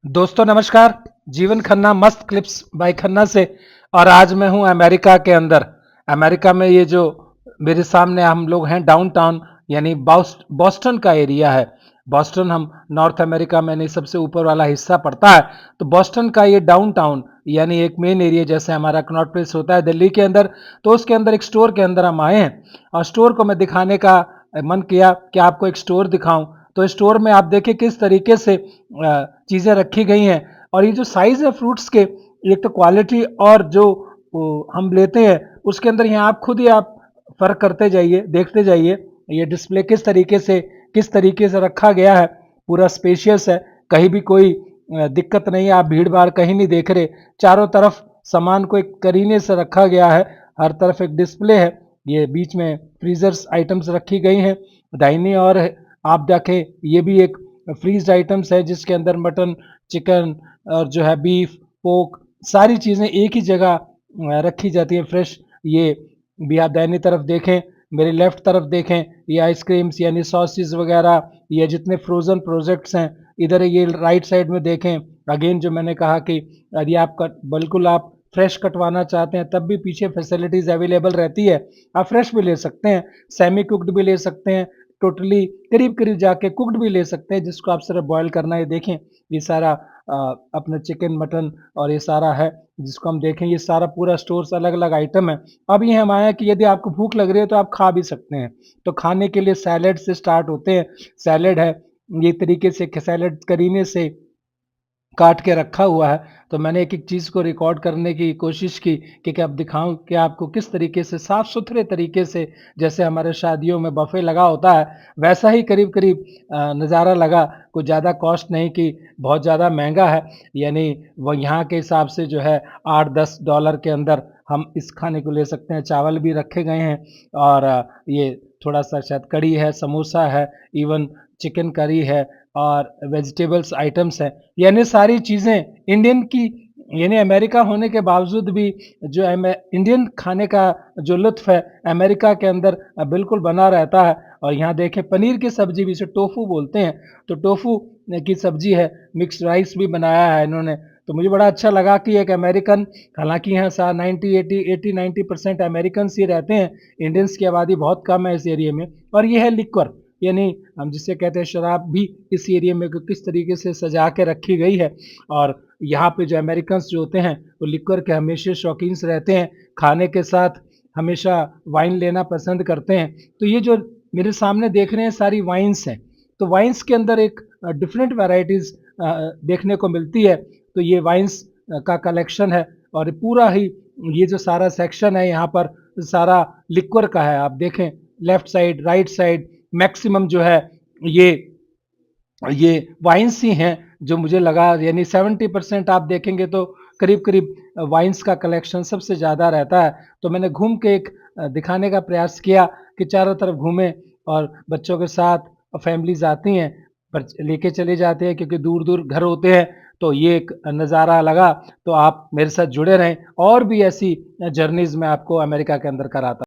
दोस्तों नमस्कार। जीवन खन्ना मस्त क्लिप्स बाय खन्ना से। और आज मैं हूं अमेरिका के अंदर। अमेरिका में ये जो मेरे सामने हम लोग हैं डाउनटाउन यानी बॉस्टन का एरिया है। बॉस्टन हम नॉर्थ अमेरिका में नहीं सबसे ऊपर वाला हिस्सा पड़ता है। तो बॉस्टन का ये डाउनटाउन यानी एक मेन एरिया जैसे हमारा कनॉट प्लेस होता है दिल्ली के अंदर। तो उसके अंदर एक स्टोर के अंदर हम आए हैं और स्टोर को मैं दिखाने का मन किया कि आपको एक स्टोर दिखाऊं। तो स्टोर में आप देखिए किस तरीके से चीज़ें रखी गई हैं। और ये जो साइज़ है फ्रूट्स के, एक तो क्वालिटी और जो हम लेते हैं उसके अंदर यहाँ आप खुद ही आप फ़र्क करते जाइए, देखते जाइए। ये डिस्प्ले किस तरीके से रखा गया है, पूरा स्पेशियस है, कहीं भी कोई दिक्कत नहीं है, आप भीड़-भाड़ कहीं नहीं देख रहे। चारों तरफ सामान को एक करीने से रखा गया है, हर तरफ एक डिस्प्ले है, ये बीच में फ्रीज़र्स आइटम्स रखी गई हैं। दाहिनी ओर आप देखें ये भी एक फ्रीज़ आइटम्स है जिसके अंदर मटन, चिकन और जो है बीफ, पोर्क सारी चीज़ें एक ही जगह रखी जाती हैं फ्रेश। ये भी आप दाहिनी तरफ देखें, मेरे लेफ्ट तरफ देखें, ये आइसक्रीम्स यानी सॉसेज़ वगैरह, ये जितने फ्रोज़न प्रोडक्ट्स हैं, इधर ये राइट साइड में देखें। अगेन जो मैंने कहा कि यदि आप बिल्कुल आप फ्रेश कटवाना चाहते हैं तब भी पीछे फैसिलिटीज़ अवेलेबल रहती है। आप फ्रेश भी ले सकते हैं, सेमी कुक्ड भी ले सकते हैं, टोटली करीब-करीब जाके कुक्ड भी ले सकते हैं जिसको आप सिर्फ बॉयल करना है। देखें ये सारा अपना चिकन, मटन और ये सारा है जिसको हम देखें, ये सारा पूरा स्टोर्स अलग-अलग आइटम है। अब ये हम आए हैं कि यदि आपको भूख लग रही है तो आप खा भी सकते हैं। तो खाने के लिए सैलेड से स्टार्ट होते हैं। सैलेड है, ये तरीके से सैलेड करीने से काट के रखा हुआ है। तो मैंने एक-एक चीज़ को रिकॉर्ड करने की कोशिश की कि क्या अब दिखाऊँ कि आपको किस तरीके से साफ-सुथरे तरीके से, जैसे हमारे शादियों में बफ़े लगा होता है, वैसा ही करीब-करीब नज़ारा लगा। कुछ ज़्यादा कॉस्ट नहीं कि बहुत ज़्यादा महँगा है, यानी वो यहाँ के हिसाब से जो है $8-10 के अंदर हम इस खाने को ले सकते हैं। चावल भी रखे गए हैं और ये थोड़ा-सा शायद कढ़ी है, समोसा है, इवन चिकन करी है और वेजिटेबल्स आइटम्स हैं। यानी सारी चीज़ें इंडियन की, यानी अमेरिका होने के बावजूद भी जो है इंडियन खाने का जो लुत्फ़ है अमेरिका के अंदर बिल्कुल बना रहता है। और यहाँ देखें पनीर की सब्ज़ी भी, इसे टोफू बोलते हैं, तो टोफू की सब्ज़ी है, मिक्स्ड राइस भी बनाया है इन्होंने। तो मुझे बड़ा अच्छा लगा कि एक अमेरिकन, हालाँकि यहाँ 80-90% अमेरिकन्स ही रहते हैं, इंडियंस की आबादी बहुत कम है इस एरिया में। और ये है लिक्वर, यानी हम जिसे कहते हैं शराब भी इस एरिया में किस तरीके से सजा के रखी गई है। और यहाँ पे जो अमेरिकन्स जो होते हैं वो लिक्वर के हमेशा शौकीन रहते हैं, खाने के साथ हमेशा वाइन लेना पसंद करते हैं। तो ये जो मेरे सामने देख रहे हैं सारी वाइन्स हैं, तो वाइन्स के अंदर एक डिफरेंट वैराइटीज़ देखने को मिलती है। तो ये वाइन्स का कलेक्शन है और पूरा ही ये जो सारा सेक्शन है यहाँ पर सारा लिक्वर का है। आप देखें left side, right side maximum जो है ये ये वाइन्स ही हैं जो मुझे लगा, यानी 70% आप देखेंगे तो करीब-करीब वाइन्स का कलेक्शन सबसे ज़्यादा रहता है। तो मैंने घूम के एक दिखाने का प्रयास किया कि चारों तरफ घूमें और बच्चों के साथ फैमिलीज़ आती हैं, बच लेके चले जाते हैं क्योंकि दूर-दूर घर होते हैं। तो ये एक नज़ारा लगा, तो आप मेरे साथ जुड़े रहें और भी ऐसी जर्नीज़ मैं आपको अमेरिका के अंदर कराता